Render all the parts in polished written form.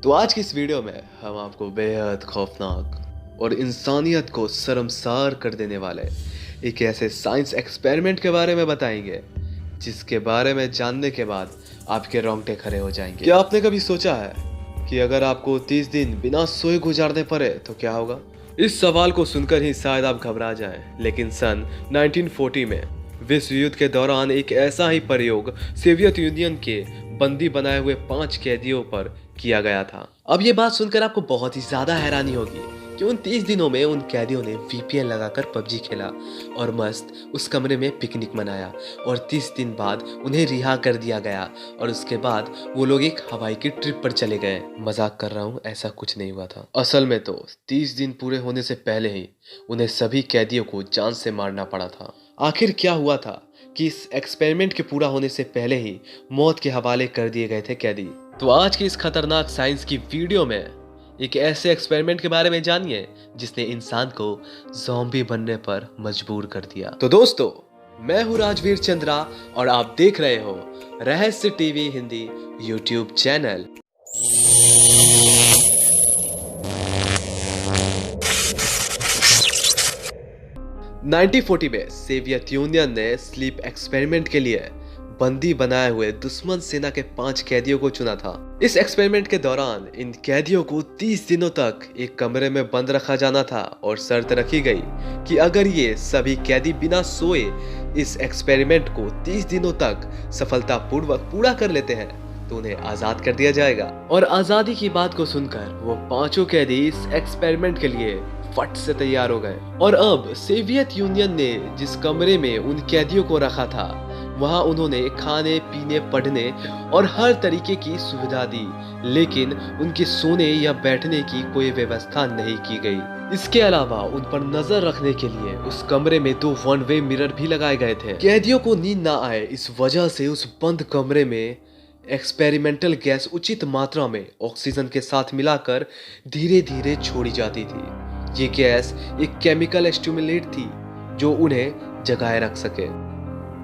तो आज की इस वीडियो में हम आपको बेहद खौफनाक और इंसानियत को शर्मसार कर देने वाले एक ऐसे साइंस एक्सपेरिमेंट के बारे में बताएंगे जिसके बारे में जानने के बाद आपके रोंगटे खड़े हो जाएंगे। क्या आपने कभी सोचा है कि अगर आपको 30 दिन बिना सोए गुजारने पड़े तो क्या होगा? इस सवाल को सुनकर ही शायद आप घबरा जाएं, लेकिन सन 1940 में विश्व युद्ध के दौरान एक ऐसा ही प्रयोग सोवियत यूनियन के बंदी बनाए हुए 5 कैदियों पर किया गया था। अब ये बात सुनकर आपको बहुत ही ज्यादा हैरानी होगी कि उन 30 दिनों में उन कैदियों ने वीपीएन लगाकर पबजी खेला और मस्त उस कमरे में पिकनिक मनाया और 30 दिन बाद उन्हें रिहा कर दिया गया और उसके बाद वो लोग एक हवाई की ट्रिप पर चले गए। मजाक कर रहा हूँ, ऐसा कुछ नहीं हुआ था। असल में तो 30 दिन पूरे होने से पहले ही उन्हें सभी कैदियों को जान से मारना पड़ा था। आखिर क्या हुआ था कि इस एक्सपेरिमेंट के पूरा होने से पहले ही मौत के हवाले कर दिए गए थे कैदी। तो आज की इस खतरनाक साइंस की वीडियो में एक ऐसे एक्सपेरिमेंट के बारे में जानिए जिसने इंसान को ज़ॉम्बी बनने पर मजबूर कर दिया। तो दोस्तों, मैं हूं राजवीर चंद्रा और आप देख रहे हो रहस्य टीवी हिंदी यूट्यूब चैनल। 1940 में सोवियत यूनियन ने स्लीप एक्सपेरिमेंट के लिए बंदी बनाए हुए दुश्मन सेना के 5 कैदियों को चुना था। इस एक्सपेरिमेंट के दौरान इन कैदियों को 30 दिनों तक एक कमरे में बंद रखा जाना था और शर्त रखी गई कि अगर ये सभी कैदी बिना सोए इस एक्सपेरिमेंट को 30 दिनों तक सफलतापूर्वक पूरा कर लेते हैं तो उन्हें आजाद कर दिया जाएगा। और आजादी की बात को सुनकर वो 5 कैदी इस एक्सपेरिमेंट के लिए फट से तैयार हो गए। और अब सोवियत यूनियन ने जिस कमरे में उन कैदियों को रखा था वहां उन्होंने खाने पीने पढ़ने और हर तरीके की सुविधा दी, लेकिन उनके सोने या बैठने की कोई व्यवस्था नहीं की गई। इसके अलावा उन पर नजर रखने के लिए उस कमरे में 2 वन वे मिरर भी लगाए गए थे। कैदियों को नींद ना आए इस वजह से उस बंद कमरे में एक्सपेरिमेंटल गैस उचित मात्रा में ऑक्सीजन के साथ मिलाकर धीरे धीरे छोड़ी जाती थी। ये गैस एक केमिकल स्टिमुलेंट थी जो उन्हें जगाए रख सके।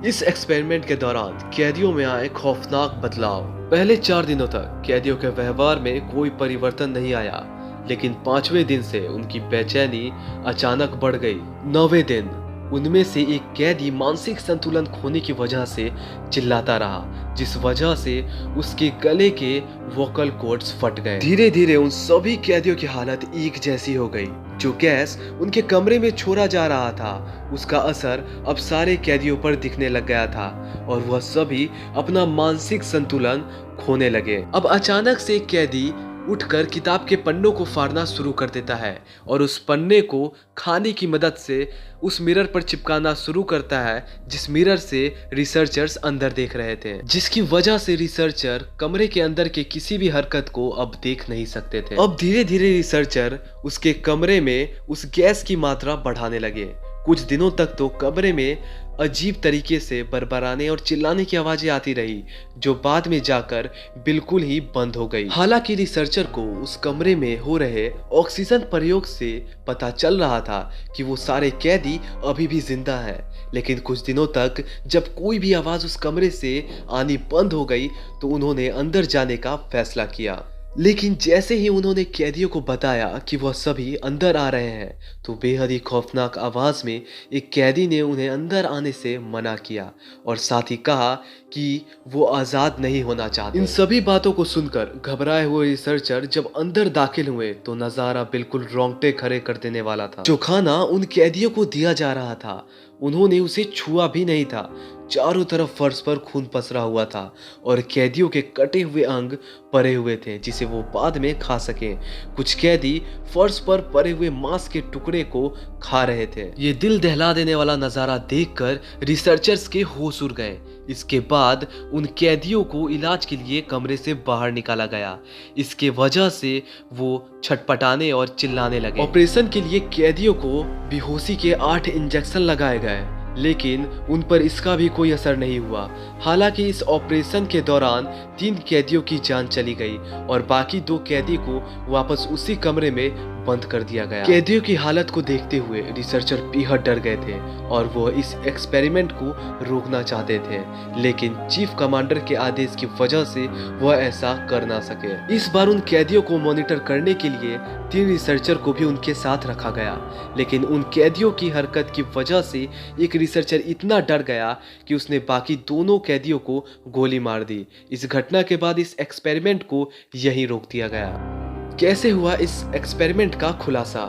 इस एक्सपेरिमेंट के दौरान कैदियों में आए खौफनाक बदलाव। पहले 4 दिनों तक कैदियों के व्यवहार में कोई परिवर्तन नहीं आया, लेकिन 5वें दिन से उनकी बेचैनी अचानक बढ़ गई। 9वें दिन उनमें से एक कैदी मानसिक संतुलन खोने की वजह से चिल्लाता रहा, जिस वजह से उसके गले के वोकल कॉर्ड्स फट गए। धीरे धीरे उन सभी कैदियों की हालत एक जैसी हो गई। जो गैस उनके कमरे में छोड़ा जा रहा था उसका असर अब सारे कैदियों पर दिखने लग गया था और वह सभी अपना मानसिक संतुलन खोने लगे। अब अचानक से एक कैदी उठकर किताब के पन्नों को फाड़ना शुरू कर देता है और उस पन्ने को खाने की मदद से उस मिरर पर चिपकाना शुरू करता है जिस मिरर से रिसर्चर्स अंदर देख रहे थे, जिसकी वजह से रिसर्चर कमरे के अंदर के किसी भी हरकत को अब देख नहीं सकते थे। अब धीरे धीरे रिसर्चर उसके कमरे में उस गैस की मात्रा बढ़ाने लगे। कुछ दिनों तक तो कमरे में अजीब तरीके से बरबराने और चिल्लाने की आवाजें आती रही, जो बाद में जाकर बिल्कुल ही बंद हो गई। हालांकि रिसर्चर को उस कमरे में हो रहे ऑक्सीजन प्रयोग से पता चल रहा था कि वो सारे कैदी अभी भी जिंदा हैं, लेकिन कुछ दिनों तक जब कोई भी आवाज उस कमरे से आनी बंद हो गई तो उन्होंने अंदर जाने का फैसला किया। लेकिन जैसे ही उन्होंने कैदियों को बताया कि वह सभी अंदर आ रहे हैं तो बेहद ही खौफनाक आवाज में एक कैदी ने उन्हें अंदर आने से मना किया और साथ ही कहा कि वो आज़ाद नहीं होना चाहते। इन सभी बातों को सुनकर घबराए हुए रिसर्चर जब अंदर दाखिल हुए तो नज़ारा बिल्कुल रोंगटे खड़े कर देने वाला था। जो खाना उन कैदियों को दिया जा रहा था उन्होंने उसे छुआ भी नहीं था। चारों तरफ फर्श पर खून पसरा हुआ था और कैदियों के कटे हुए अंग पड़े हुए थे जिसे वो बाद में खा सकें। कुछ कैदी फर्श पर पड़े हुए मांस के टुकड़े को खा रहे थे। ये दिल दहला देने वाला नज़ारा देखकर रिसर्चर्स के होश उड़ गए। इसके बाद उन कैदियों को इलाज के लिए कमरे से बाहर निकाला गया। इसके वजह से वो छटपटाने और चिल्लाने लगे। ऑपरेशन के लिए कैदियों को बेहोशी के 8 इंजेक्शन लगाए गए, लेकिन उन पर इसका भी कोई असर नहीं हुआ। हालांकि इस ऑपरेशन के दौरान 3 कैदियों की जान चली गई और बाकी 2 कैदी को वापस उसी कमरे में बंद कर दिया गया। कैदियों की हालत को देखते हुए रिसर्चर बेहद डर गए थे और वो इस एक्सपेरिमेंट को रोकना चाहते थे, लेकिन चीफ कमांडर के आदेश की वजह से वह ऐसा कर ना सके। इस बार उन कैदियों को मॉनिटर करने के लिए 3 रिसर्चर को भी उनके साथ रखा गया, लेकिन उन कैदियों की हरकत की वजह से एक रिसर्चर इतना डर गया कि उसने बाकी दोनों कैदियों को गोली मार दी। इस घटना के बाद इस एक्सपेरिमेंट को यहीं रोक दिया गया। कैसे हुआ इस एक्सपेरिमेंट का खुलासा?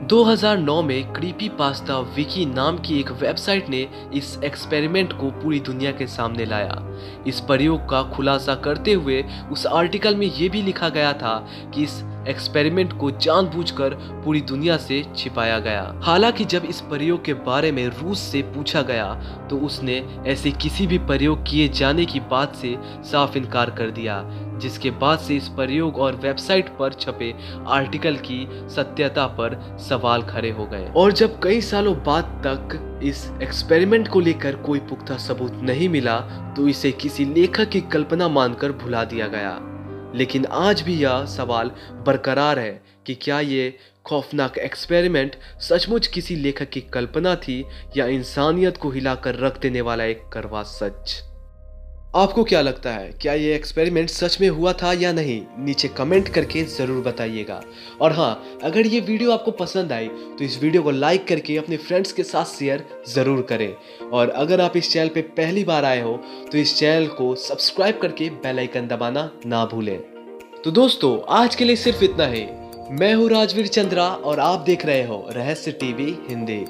2009 में क्रीपी पास्ता विकी नाम की एक वेबसाइट ने इस एक्सपेरिमेंट को पूरी दुनिया के सामने लाया। इस प्रयोग का खुलासा करते हुए उस आर्टिकल में ये भी लिखा गया था कि इस एक्सपेरिमेंट को जानबूझकर पूरी दुनिया से छिपाया गया। हालांकि जब इस प्रयोग के बारे में रूस से पूछा गया तो उसने ऐसे किसी भी प्रयोग किए जाने की बात से साफ इनकार कर दिया, जिसके बाद से इस प्रयोग और वेबसाइट पर छपे आर्टिकल की सत्यता पर सवाल खड़े हो गए। और जब कई सालों बाद तक इस एक्सपेरिमेंट को लेकर कोई पुख्ता सबूत नहीं मिला तो इसे किसी लेखक की कल्पना मानकर भुला दिया गया। लेकिन आज भी यह सवाल बरकरार है कि क्या ये खौफनाक एक्सपेरिमेंट सचमुच किसी लेखक की कल्पना थी या इंसानियत को हिलाकर रख देने वाला एक कड़वा सच। आपको क्या लगता है, क्या ये एक्सपेरिमेंट सच में हुआ था या नहीं? नीचे कमेंट करके ज़रूर बताइएगा। और हाँ, अगर ये वीडियो आपको पसंद आई तो इस वीडियो को लाइक करके अपने फ्रेंड्स के साथ शेयर ज़रूर करें। और अगर आप इस चैनल पे पहली बार आए हो तो इस चैनल को सब्सक्राइब करके बेल आइकन दबाना ना भूलें। तो दोस्तों, आज के लिए सिर्फ इतना ही। मैं हूँ राजवीर चंद्रा और आप देख रहे हो रहस्य टीवी हिंदी।